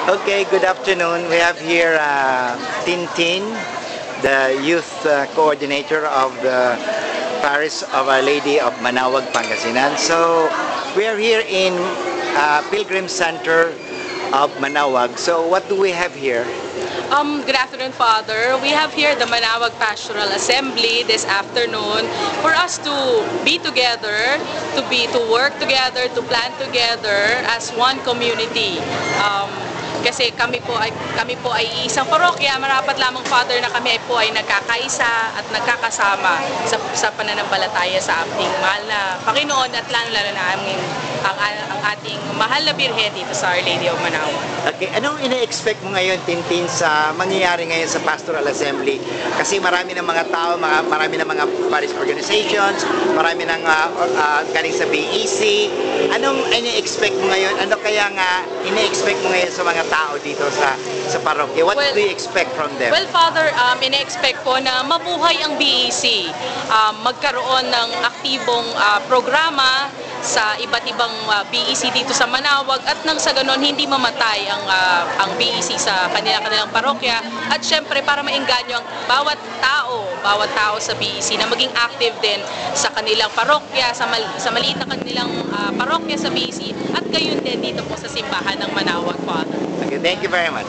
Okay, good afternoon. We have here Tintin, the youth coordinator of the Parish of Our Lady of Manaoag, Pangasinan. So we are here in Pilgrim Center of Manaoag. So what do we have here? Good afternoon, Father. We have here the Manaoag Pastoral Assembly this afternoon for us to be together, to work together, to plan together as one community. Kasi kami po ay isang parokya, marapat lamang, Father, na kami ay nagkakaisa at nagkakasama sa pananampalataya sa ating mahal na Panginoon at lalo na ang ating mahal na Birhen dito sa Our Lady of Manaoag. Okay, anong ina-expect mo ngayon, Tintin, sa mangyayari ngayon sa Pastoral Assembly? Kasi marami ng mga tao, marami ng mga parish organizations, marami ng galing sa BEC. Anong ina-expect mo ngayon? Ano kaya nga ina-expect mo ngayon sa mga tao dito sa parokya? What do you expect from them? Well, Father, ina-expect ko na mabuhay ang BEC, magkaroon ng aktibong programa sa iba't ibang BEC dito sa Manaoag at nang sa ganon hindi mamatay ang BEC sa kanilang parokya at syempre para maengganyo ang bawat tao sa BEC na maging active din sa kanilang parokya, sa maliit na kanilang parokya sa BEC at gayon din dito po sa simbahan ng Manaoag, Father. Okay, thank you very much.